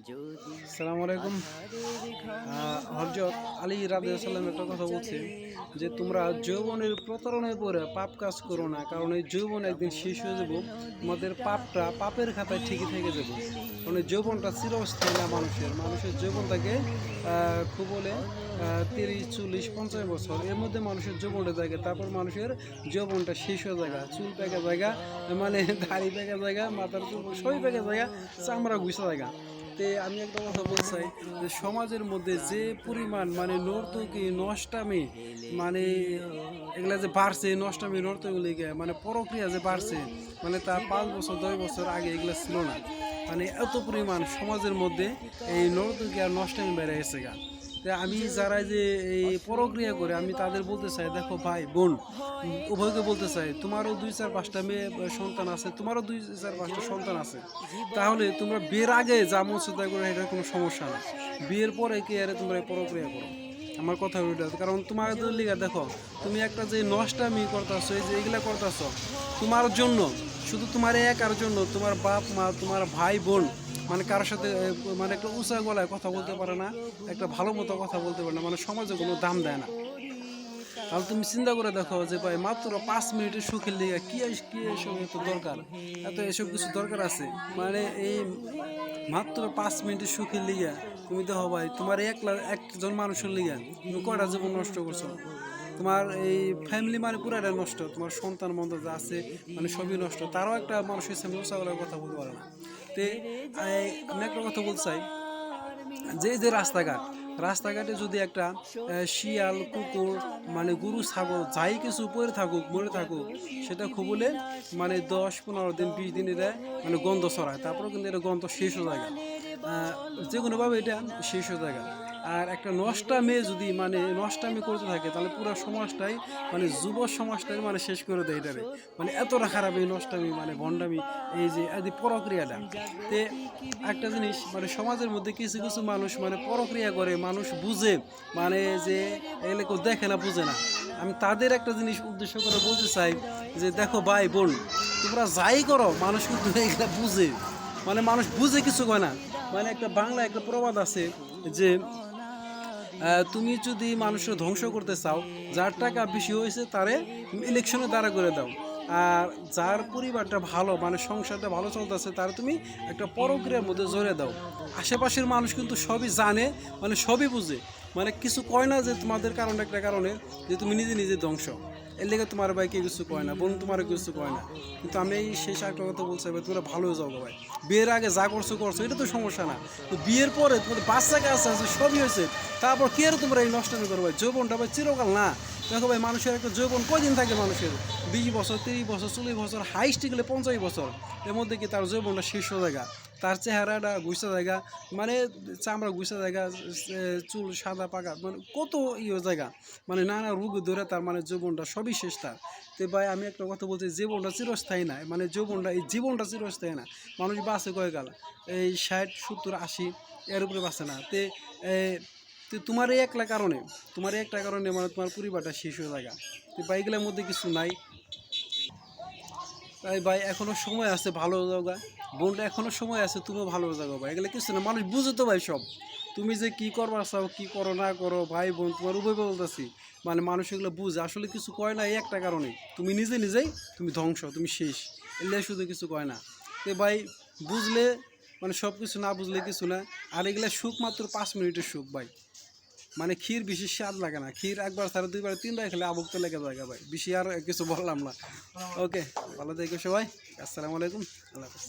আসসালামু আলাইকুম। হযরত আলী রাদিয়াল্লাহু আনহু একটা কথা বলছে যে তোমরা যৌবনের প্রতারণায় পড়ে পাপ কাজ করো না, কারণ এই যৌবন একদিন শেষ হয়ে যাব, তোমাদের পাপটা পাপের খাতায় ঠিকই থেকে যাবে। কারণ এই যৌবনটা চিরস্থায়ী না, মানুষের যৌবন থাকে খুব হলে 30, 40, 50 বছর, এর মধ্যে মানুষের যৌবনটা থাকে, তারপর মানুষের যৌবনটা শেষ হয়ে যায়, চুল পেকে জায়গা, মানে দাড়ি পেকে জায়গা, মাথার চুল সবই পেকে জায়গা, চামড়া ঘুষা জায়গা। তে আমি একটা কথা বলতে চাই যে সমাজের মধ্যে যে পরিমাণ মানে নর্তকী নষ্টামি, মানে এগুলা যে বাড়ছে, নষ্টামি নর্তকগুলি মানে পরক্রিয়া যে বাড়ছে, মানে তা 5 বছর 10 বছর আগে এগুলো ছিল না। মানে এত পরিমাণ সমাজের মধ্যে এই নর্তকী আর নষ্টামি বেড়ে গেছে গা। আমি যারা যে এই পরক্রিয়া করে আমি তাদের বলতে চাই, দেখো ভাই বোন উভয়কে বলতে চাই, তোমারও 2, 4, 5টা মেয়ে সন্তান আছে, তোমারও 2, 4, 5টা সন্তান আছে, তাহলে তোমরা বিয়ের আগে যা মন চিন্তা করে এটা কোনো সমস্যা না, বিয়ের পরে কি আরে তোমরা পরক্রিয়া করো। আমার কথা ওইটা, কারণ তোমার লিগা দেখো, তুমি একটা যে নষ্টামি করতেছো, এই যে এগুলা করতেছো তোমার জন্য, শুধু তোমার একার জন্য, তোমার বাপ মা, তোমার ভাই বোন মানে কারোর সাথে মানে একটা উঁচা গলায় কথা বলতে পারে না, একটা ভালো মতো কথা বলতে পারে না, মানে সমাজে কোনো দাম দেয় না। তাহলে তুমি চিন্তা করে দেখো যে ভাই মাত্র 5 মিনিটের সুখের লিগা কি কি এসব এত দরকার, এত এসব কিছু দরকার আছে, মানে এই মাত্র 5 মিনিটের সুখের লিগা তুমি দেখো ভাই তোমার একজন মানুষের লিগা তুমি কয়টা জীবন নষ্ট করছো, তোমার এই ফ্যামিলি মানে পুরাটা নষ্ট, তোমার সন্তান মন্দ যা আছে মানে সবই নষ্ট, তারাও একটা মানুষের সামনে উঁচা গলায় কথা বলতে পারে না। তে আমি একটা কথা বলতে চাই, যে রাস্তাঘাটে যদি একটা শিয়াল কুকুর মানে গরু ছাগল যাই কিছু পরে থাকুক মরে থাকুক, সেটা খুবলে মানে 10, 15 দিন 20 দিন এটা মানে গন্ধ ছড়ায়, তারপরেও কিন্তু এটা গন্ধ শেষ হয়ে যায়, যে কোনোভাবে এটা শেষ হয়ে যায়। আর একটা নষ্টা মেয়ে যদি মানে নষ্টামি করতে থাকে, তাহলে পুরো সমাজটাই মানে যুব সমাজটাই মানে শেষ করে দেয় এটারে, মানে এতটা খারাপ এই নষ্টামি মানে ভণ্ডামি, এই যে এই পরক্রিয়াটা। তে একটা জিনিস মানে সমাজের মধ্যে কিছু কিছু মানুষ মানে পরক্রিয়া করে, মানুষ বুঝে, মানে যে এগুলো কেউ দেখে না, বুঝে না। আমি তাদের একটা জিনিস উদ্দেশ্য করে বলতে চাই যে দেখো ভাই বোন, তোমরা যাই করো মানুষ কিন্তু এগুলো বুঝে, মানে মানুষ বুঝে কিছু কয় না। মানে একটা বাংলা একটা প্রবাদ আছে যে তুমি যদি মানুষের ধ্বংস করতে চাও, যার টাকা বেশি হয়েছে তারে ইলেকশনে দাঁড়া করে দাও, আর যার পরিবারটা ভালো মানে সংসারটা ভালো চলতেছে তার তুমি একটা পরক্রিয়ার মধ্যে জড়িয়ে দাও। আশেপাশের মানুষ কিন্তু সবই জানে, মানে সবই বুঝে, মানে কিছু কয় না যে তোমাদের কারণে একটা কারণে যে তুমি নিজে নিজে ধ্বংস, এর লেগে তোমার ভাই কেউ কিছু কয় না, বোন তোমার কিছু কয় না। কিন্তু আমি এই শেষ একটা কথা বলছি ভাই, তোমরা ভালো হয়ে যাও ভাই, বিয়ের আগে যা করছো করছো এটা তো সমস্যা না, তো বিয়ের পরে তোমাদের বাচ্চা কাছে আছে সবই হয়েছে, তারপর কি আর তোমরা এই নষ্টামি করো ভাই, যৌবনটা ভাই চিরকাল না। দেখো ভাই মানুষের একটা যৌবন কয়দিন থাকে, মানুষের 20 বছর 30 বছর 40 বছর, হাইস্ট গেলে 50 বছর, এর মধ্যে কি তার যৌবনটা শেষ হয়ে জায়গা, তার চেহারাটা গুছা জায়গা, মানে চামড়া গুছা জায়গা, চুল সাদা পাকা, মানে কত ইয়ে জায়গা, মানে নানা রোগ ধরে তার মানে যৌবনটা সবই শেষ তার। তো ভাই আমি একটা কথা বলছি, জীবনটা চিরস্থায়ী না, মানে যৌবনটা এই জীবনটা চিরস্থায়ী না, মানুষ বাঁচে কয়কাল এই 60, 70, 80 এর উপরে বাঁচে না। তো তোমার এই একলা কারণে, তোমার একটা কারণে মানে তোমার পরিবারটা শেষ হয়ে যায়, তো বাইকগুলোর মধ্যে কিছু নাই। তাই ভাই এখনো সময় আছে ভালো জায়গা, বোনটা এখনো সময় আছে, তুমিও ভালো জায়গা ভাই, এগুলো কিছু না, মানুষ বুঝে তো ভাই সব, তুমি যে কি করবা চাও কি করো না করো ভাই বোন তোমার উভয় বলতেছি, মানে মানুষ এগুলো বুঝে আসলে কিছু কয় না এই একটা কারণে, তুমি নিজে নিজেই তুমি ধ্বংস, তুমি শেষ, এগুলো শুধু কিছু কয় না। তো ভাই বুঝলে মানে সব কিছু, না বুঝলে কিছু না। আর এগুলা সুখ মাত্র 5 মিনিটের সুখ ভাই, মানে ক্ষীর বেশি স্বাদ লাগে না, ক্ষীর একবার ছাড়া 2 বার 3 বার খেলে আবুক লেগে যায় ভাই, বেশি আর কিছু বললাম না। ওকে, ভালো থেকো সবাই, আসসালামু আলাইকুম, আল্লাহ হাফেজ।